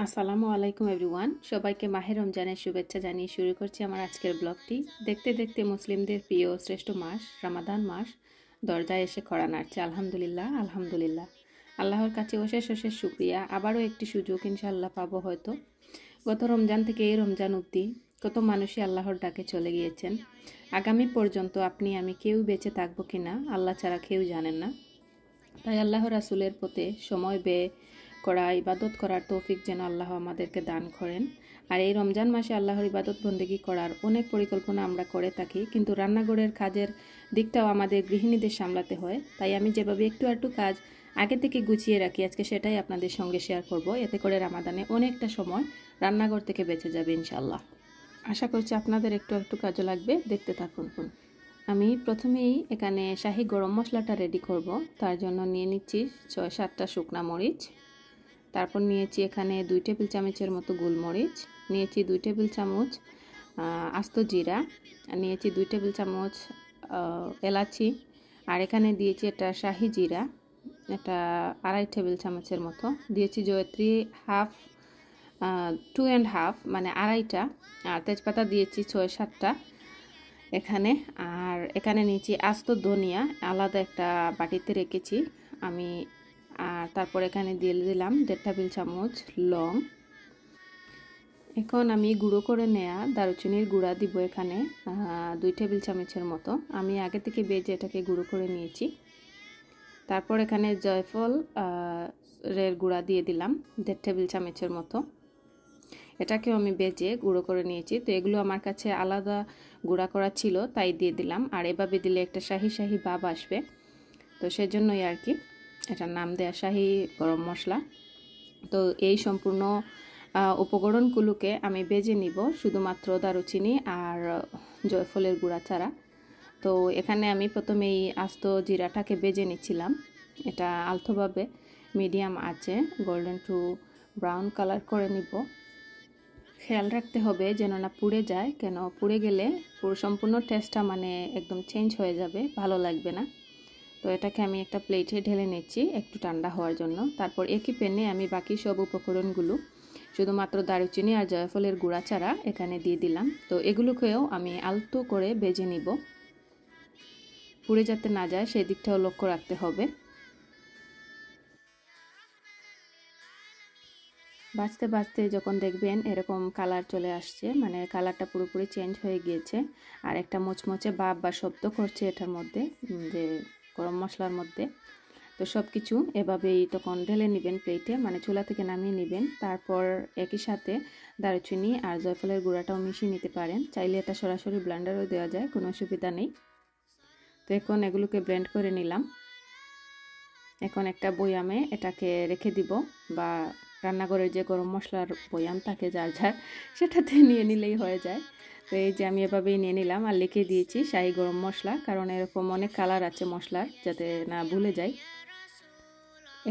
আসসালামু আলাইকুম এভরিওয়ান, সবাইকে মাহে রমজানের শুভেচ্ছা জানিয়ে শুরু করছি আমার আজকের ব্লগটি। দেখতে দেখতে মুসলিমদের প্রিয় শ্রেষ্ঠ মাস রমাদান মাস দরজায় এসে খড়া নাড়ছে। আলহামদুলিল্লাহ আলহামদুলিল্লাহ, আল্লাহর কাছে অশেষ অশেষ শুক্রিয়া। আবারও একটি সুযোগ ইনশাআল্লাহ পাবো হয়তো। গত রমজান থেকে এই রমজান অবধি কত মানুষই আল্লাহর ডাকে চলে গিয়েছেন। আগামী পর্যন্ত আপনি আমি কেউ বেঁচে থাকবো কিনা আল্লাহ ছাড়া কেউ জানেন না। তাই আল্লাহ রাসূলের পথে সময় ব্যয় করা, ইবাদত করার তৌফিক যেন আল্লাহ আমাদেরকে দান করেন। আর এই রমজান মাসে আল্লাহর ইবাদত বন্দেগী করার অনেক পরিকল্পনা আমরা করে থাকি, কিন্তু রান্নাঘরের কাজের দিকটাও আমাদের গৃহিণীদের সামলাতে হয়। তাই আমি যেভাবে একটু একটু কাজ আগে থেকে গুছিয়ে রাখি, আজকে সেটাই আপনাদের সঙ্গে শেয়ার করব। এতে করে রামাদানে অনেকটা সময় রান্নাঘর থেকে বেঁচে যাবে ইনশাআল্লাহ। আশা করছি আপনাদের একটু একটু কাজে লাগবে, দেখতে থাকুন। আমি প্রথমেই এখানে শাহি গরম মশলাটা রেডি করব। তার জন্য নিয়ে নিচ্ছি 6-7টা শুকনা মরিচ, তারপর নিয়েছি এখানে 2 টেবিল চামচের মতো গোলমরিচ, নিয়েছি 2 টেবিল চামচ আস্ত জিরা, নিয়েছি 2 টেবিল চামচ এলাচি, আর এখানে দিয়েছি এটা শাহি জিরা, এটা 2.5 টেবিল চামচের মতো দিয়েছি, জয়ত্রী হাফ 2.5 মানে 2.5টা, আর তেজপাতা দিয়েছি 6-7টা এখানে। আর এখানে নিয়েছি আস্ত ধনিয়া, আলাদা একটা বাটিতে রেখেছি আমি। আর তারপর এখানে দিয়ে দিলাম 1.5 টেবিল চামচ লং। এখন আমি গুঁড়ো করে নেয়া দারুচিনির গুঁড়া দিব এখানে 2 টেবিল চামচের মতো। আমি আগে থেকে বেজে এটাকে গুঁড়ো করে নিয়েছি। তারপর এখানে জয়ফল এর গুঁড়া দিয়ে দিলাম 1.5 টেবিল চামচের মতো। এটাকেও আমি বেজে গুঁড়ো করে নিয়েছি। তো এগুলো আমার কাছে আলাদা গুঁড়া করা ছিল, তাই দিয়ে দিলাম। আর এভাবে দিলে একটা শাহি শাহি ভাব আসবে, তো সেজন্যই আর কি এটার নাম দেয়া শাহি গরম মশলা। তো এই সম্পূর্ণ উপকরণগুলোকে আমি বেজে নিব, শুধুমাত্র দারুচিনি আর জয়ফলের গুঁড়া ছাড়া। তো এখানে আমি প্রথমেই আস্ত জিরাটাকে বেজে নিচ্ছিলাম। এটা আলতোভাবে মিডিয়াম আছে গোল্ডেন টু ব্রাউন কালার করে নিব। খেয়াল রাখতে হবে যেন না পুড়ে যায়, কেন পুড়ে গেলে পুরো সম্পূর্ণ টেস্টটা মানে একদম চেঞ্জ হয়ে যাবে, ভালো লাগবে না। তো এটাকে আমি একটা প্লেটে ঢেলে নিচ্ছি একটু ঠান্ডা হওয়ার জন্য। তারপর একই প্যানে আমি বাকি সব উপকরণগুলো শুধুমাত্র দারুচিনি আর জয়ফলের গুঁড়া ছাড়া এখানে দিয়ে দিলাম। তো এগুলোকেও আমি আলতো করে ভেজে নিব, পুড়ে যাতে না যায় সেই দিকটাও লক্ষ্য রাখতে হবে। ভাজতে ভাজতে যখন দেখবেন এরকম কালার চলে আসছে, মানে কালারটা পুরোপুরি চেঞ্জ হয়ে গিয়েছে, আর একটা মুচমুচে ভাব বা শব্দ করছে এটার মধ্যে, যে গরম মশলার মধ্যে, তো সব কিছু এভাবেই তখন ঢেলে নেবেন প্লেটে, মানে চুলা থেকে নামিয়ে নেবেন। তারপর একই সাথে দারুচিনি আর জয়ফলের গুঁড়াটাও মিশিয়ে নিতে পারেন, চাইলে এটা সরাসরি ব্লেন্ডারও দেওয়া যায়, কোনো অসুবিধা নেই। তো এখন এগুলোকে ব্লেন্ড করে নিলাম। এখন একটা বয়ামে এটাকে রেখে দিব, বা রান্নাঘরের যে গরম মশলার বয়াম থাকে যার যার, সেটাতে নিয়ে নিলেই হয়ে যায়। তো এই যে আমি এভাবেই নিয়ে নিলাম, আর লিখে দিয়েছি শাহি গরম মশলা, কারণ এরকম অনেক কালার আছে মশলার, যাতে না ভুলে যাই।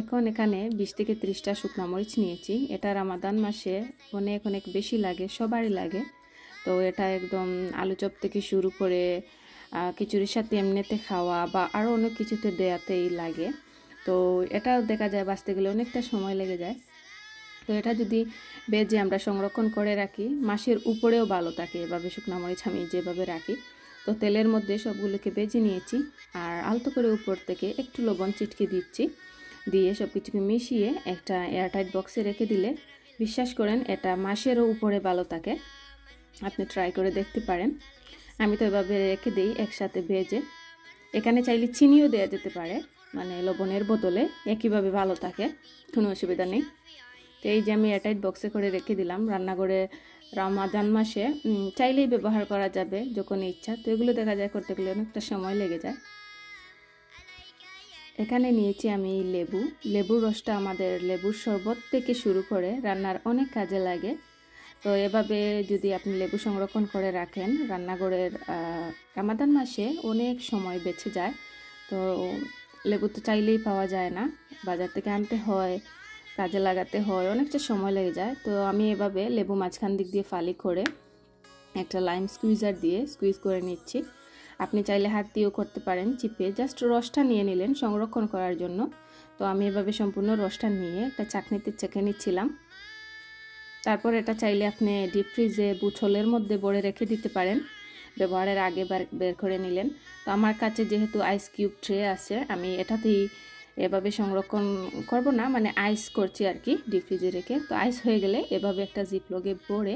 এখন এখানে 20 থেকে 30টা শুকনো মরিচ নিয়েছি। এটা রমাদান মাসে অনেক অনেক বেশি লাগে, সবারই লাগে। তো এটা একদম আলু চপ থেকে শুরু করে খিচুড়ির সাথে এমনিতে খাওয়া বা আরও অনেক কিছুতে দেওয়াতেই লাগে। তো এটাও দেখা যায় বাঁচতে গেলে অনেকটা সময় লেগে যায়। তো এটা যদি বেজে আমরা সংরক্ষণ করে রাখি, মাসের উপরেও ভালো থাকে এভাবে শুকনো মরিচ আমি যেভাবে রাখি। তো তেলের মধ্যে সবগুলোকে বেজে নিয়েছি, আর আলতো করে উপর থেকে একটু লবণ চিটকে দিচ্ছি, দিয়ে সব কিছুকে মিশিয়ে একটা এয়ারটাইট বক্সে রেখে দিলে বিশ্বাস করেন এটা মাসেরও উপরে ভালো থাকে। আপনি ট্রাই করে দেখতে পারেন। আমি তো এভাবে রেখে দিই একসাথে ভেজে। এখানে চাইলে চিনিও দেওয়া যেতে পারে, মানে লবণের বদলে, একইভাবে ভালো থাকে, কোনো অসুবিধা নেই। তো এই যে আমি এয়ারটাইট বক্সে করে রেখে দিলাম। রান্নাঘরে রমাদান মাসে চাইলেই ব্যবহার করা যাবে যখন ইচ্ছা। তো এগুলো দেখা যায় করতে গেলে অনেকটা সময় লেগে যায়। এখানে নিয়েছি আমি লেবু। লেবুর রসটা আমাদের লেবুর শরবত থেকে শুরু করে রান্নার অনেক কাজে লাগে। তো এভাবে যদি আপনি লেবু সংরক্ষণ করে রাখেন, রান্নাঘরের রমাদান মাসে অনেক সময় বেঁচে যায়। তো লেবু তো চাইলেই পাওয়া যায় না, বাজার থেকে আনতে হয়, কাজে লাগাতে হয়, অনেকটা সময় লেগে যায়। তো আমি এভাবে লেবু মাঝখান দিক দিয়ে ফালি করে একটা লাইম স্কুইজার দিয়ে স্কুইজ করে নিচ্ছি। আপনি চাইলে হাত দিয়েও করতে পারেন, চিপে জাস্ট রসটা নিয়ে নিলেন সংরক্ষণ করার জন্য। তো আমি এভাবে সম্পূর্ণ রসটা নিয়ে একটা চাকনিতে চেখে নিচ্ছিলাম। তারপর এটা চাইলে আপনি ডিপ ফ্রিজে বোতলের মধ্যে ভরে রেখে দিতে পারেন, ব্যবহারের আগে বের করে নিলেন। তো আমার কাছে যেহেতু আইস কিউব ট্রে আছে, আমি এটাতেই এভাবে সংরক্ষণ করব না, মানে আইস করছি আর কি ডিপ ফ্রিজে রেখে। তো আইস হয়ে গেলে এভাবে একটা জিপলগে ভরে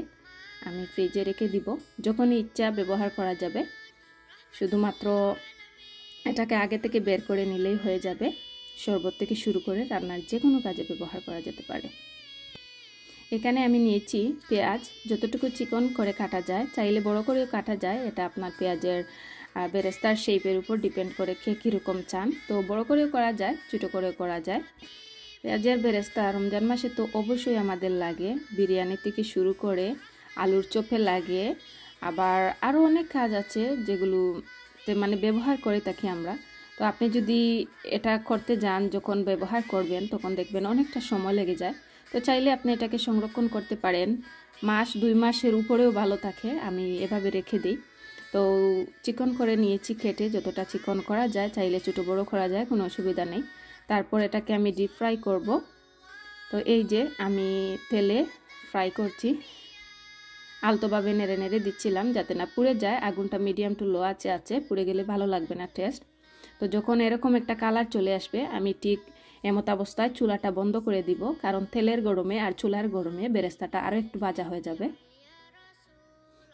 আমি ফ্রিজে রেখে দিব, যখনই ইচ্ছা ব্যবহার করা যাবে। শুধুমাত্র এটাকে আগে থেকে বের করে নিলেই হয়ে যাবে। শরবত থেকে শুরু করে রান্নার যে কোনো কাজে ব্যবহার করা যেতে পারে। এখানে আমি নিয়েছি পেঁয়াজ, যতটুকু চিকন করে কাটা যায়, চাইলে বড় করেও কাটা যায়, এটা আপনার পেঁয়াজের বেরেস্তার শেপের উপর ডিপেন্ড করে কে কীরকম চান। তো বড় করেও করা যায়, ছোটো করেও করা যায়। পেঁয়াজের বেরেস্তা রমজান মাসে তো অবশ্যই আমাদের লাগে, বিরিয়ানি থেকে শুরু করে আলুর চপে লাগে, আবার আরও অনেক কাজ আছে যেগুলোতে মানে ব্যবহার করে থাকি আমরা। তো আপনি যদি এটা করতে যান, যখন ব্যবহার করবেন তখন দেখবেন অনেকটা সময় লেগে যায়। তো চাইলে আপনি এটাকে সংরক্ষণ করতে পারেন, মাস 2 মাসের উপরেও ভালো থাকে। আমি এভাবে রেখে দিই। তো চিকন করে নিয়েছি কেটে, যতটা চিকন করা যায়, চাইলে ছোটো বড়ো করা যায়, কোনো অসুবিধা নেই। তারপর এটাকে আমি ডিপ ফ্রাই করব। তো এই যে আমি তেলে ফ্রাই করছি, আলতোভাবে নেড়ে নেড়ে দিচ্ছিলাম যাতে না পুড়ে যায়। আগুনটা মিডিয়াম টু লো আছে, পুড়ে গেলে ভালো লাগবে না টেস্ট। তো যখন এরকম একটা কালার চলে আসবে, আমি ঠিক এমত অবস্থায় চুলাটা বন্ধ করে দিব, কারণ তেলের গরমে আর চুলার গরমে বেরেস্তাটা আরও একটু ভাজা হয়ে যাবে।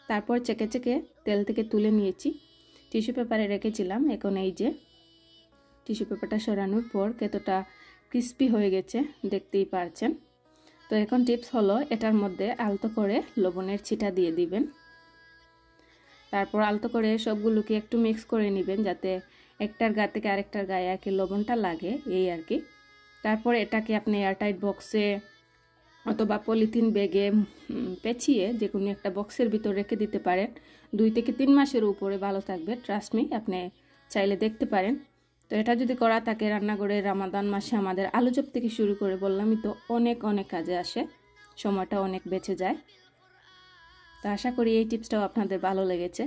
তারপর চেকে চেকে তেল থেকে তুলে নিয়েছি, টিস্যু পেপারে রেখেছিলাম। এখন এই যে টিস্যু পেপারটা সরানোর পর কতটা ক্রিস্পি হয়ে গেছে দেখতেই পারছেন। তো এখন টিপস হলো, এটার মধ্যে আলতো করে লবণের ছিটা দিয়ে দিবেন। তারপর আলতো করে সবগুলোকে একটু মিক্স করে নেবেন, যাতে একটার গা থেকে আরেকটার গায়ে আর কি লবণটা লাগে, এই আর কি। তারপর এটাকে আপনি এয়ারটাইট বক্সে অথবা পলিথিন ব্যাগে পেঁচিয়ে যে কোনো একটা বক্সের ভিতর রেখে দিতে পারেন। 2 থেকে 3 মাসের উপরে ভালো থাকবে, ট্রাস্ট মি। আপনি চাইলে দেখতে পারেন। তো এটা যদি করা থাকে রান্নাঘরে, রমাদান মাসে আমাদের আলু চপ থেকে শুরু করে বললামই তো অনেক কাজে আসে, সময়টা অনেক বেঁচে যায়। তো আশা করি এই টিপসটাও আপনাদের ভালো লেগেছে।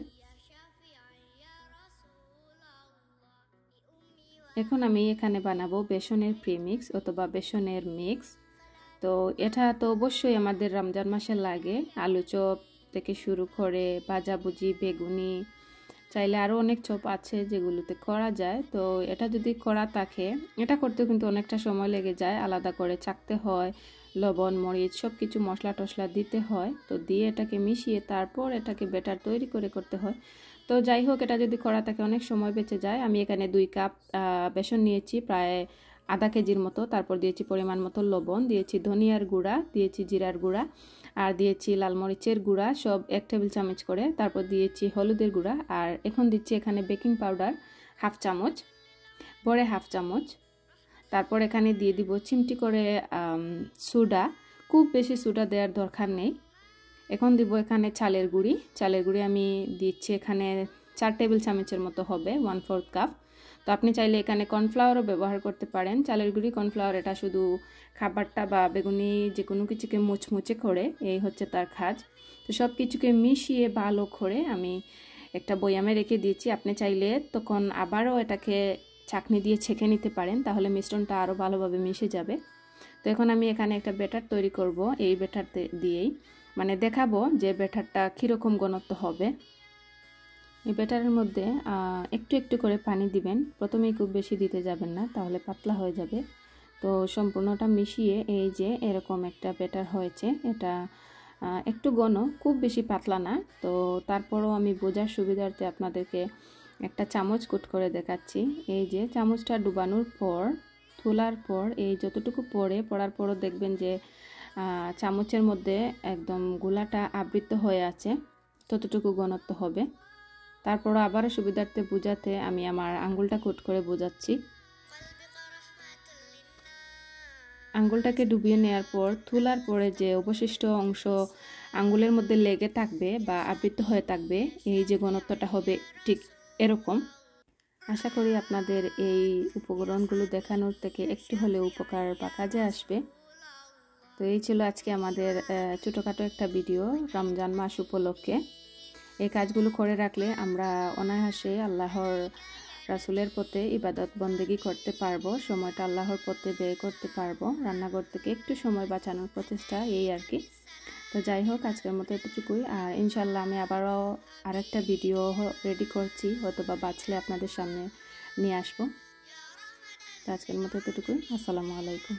এখন আমি এখানে বানাবো বেসনের প্রিমিক্স অথবা বেসনের মিক্স। তো এটা তো অবশ্যই আমাদের রমজান মাসে লাগে, আলু চপ থেকে শুরু করে ভাজাভুজি, বেগুনি, চাইলে আরও অনেক চপ আছে যেগুলোতে করা যায়। তো এটা যদি করা থাকে, এটা করতেও কিন্তু অনেকটা সময় লেগে যায়, আলাদা করে চাকতে হয়, লবণ মরিচ সব কিছু মশলা টশলা দিতে হয়। তো দিয়ে এটাকে মিশিয়ে তারপর এটাকে ব্যাটার তৈরি করে করতে হয়। তো যাই হোক, এটা যদি করা থাকে অনেক সময় বেঁচে যায়। আমি এখানে 2 কাপ বেসন নিয়েছি, প্রায় আধা কেজির মতো। তারপর দিয়েছি পরিমাণ মতো লবণ, দিয়েছি ধনিয়ার গুঁড়া, দিয়েছি জিরার গুঁড়া, আর দিয়েছি লাল মরিচের গুঁড়া, সব 1 টেবিল চামচ করে। তারপর দিয়েছি হলুদের গুঁড়া, আর এখন দিচ্ছি এখানে বেকিং পাউডার 1/2 চামচ, বড়ে 1/2 চামচ। তারপর এখানে দিয়ে দিব চিমটি করে সোডা, খুব বেশি সোডা দেওয়ার দরকার নেই। এখন দিব এখানে চালের গুঁড়ি আমি দিচ্ছি এখানে 4 টেবিল চামচের মতো হবে, 1/4 কাপ। তো আপনি চাইলে এখানে কর্নফ্লাওয়ারও ব্যবহার করতে পারেন। চালের গুঁড়ি, কর্নফ্লাওয়ার, এটা শুধু খাবারটা বা বেগুনি যে কোনো কিছুকে মুচমুচে করে, এই হচ্ছে তার কাজ। তো সব কিছুকে মিশিয়ে ভালো করে আমি একটা বয়ামে রেখে দিয়েছি। আপনি চাইলে তখন আবারও এটাকে ছাঁকনি দিয়ে ছেঁকে নিতে পারেন, তাহলে মিশ্রণটা আরও ভালোভাবে মিশে যাবে। তো এখন আমি এখানে একটা ব্যাটার তৈরি করব, এই ব্যাটার দিয়েই মানে দেখাবো যে ব্যাটারটা কীরকম ঘনত্ব হবে। এই ব্যাটারের মধ্যে একটু একটু করে পানি দিবেন, প্রথমেই খুব বেশি দিতে যাবেন না, তাহলে পাতলা হয়ে যাবে। তো সম্পূর্ণটা মিশিয়ে এই যে এরকম একটা ব্যাটার হয়েছে, এটা একটু ঘন, খুব বেশি পাতলা না। তো তারপরও আমি বোঝার সুবিধার্থে আপনাদেরকে একটা চামচ কুট করে দেখাচ্ছি। এই যে চামচটা ডুবানোর পর, তোলার পর, এই যতটুকু পড়ার পরও দেখবেন যে চামচের মধ্যে একদম গোলাটা আবৃত হয়ে আছে, ততটুকু ঘনত্ব হবে। তারপর আবারও সুবিধার্থে বোঝাতে আমি আমার আঙ্গুলটা কুট করে বোঝাচ্ছি। আঙ্গুলটাকে ডুবিয়ে নেওয়ার পর তোলার পরে যে অবশিষ্ট অংশ আঙ্গুলের মধ্যে লেগে থাকবে বা আবৃত হয়ে থাকবে, এই যে ঘনত্বটা হবে ঠিক এরকম। আশা করি আপনাদের এই উপকরণগুলো দেখানোর থেকে একটু হলেও উপকার বা কাজে আসবে। তো এই ছিল আজকে আমাদের ছোটোখাটো একটা ভিডিও রমজান মাস উপলক্ষে। এই কাজগুলো করে রাখলে আমরা অনায়াসে আল্লাহর রাসূলের পথে ইবাদত বন্দেগী করতে পারবো, সময়টা আল্লাহর পথে ব্যয় করতে পারবো। রান্নাঘর থেকে একটু সময় বাঁচানোর প্রচেষ্টা, এই আর কি। তো তো যাই হোক, আজকের মতো এতটুকুই। আর ইনশাল্লাহ আমি আবারও আরেকটা ভিডিও রেডি করছি, হয়তো বা বাঁচলে আপনাদের সামনে নিয়ে আসবো। তো আজকের মতো এতটুকুই। আসসালামু আলাইকুম।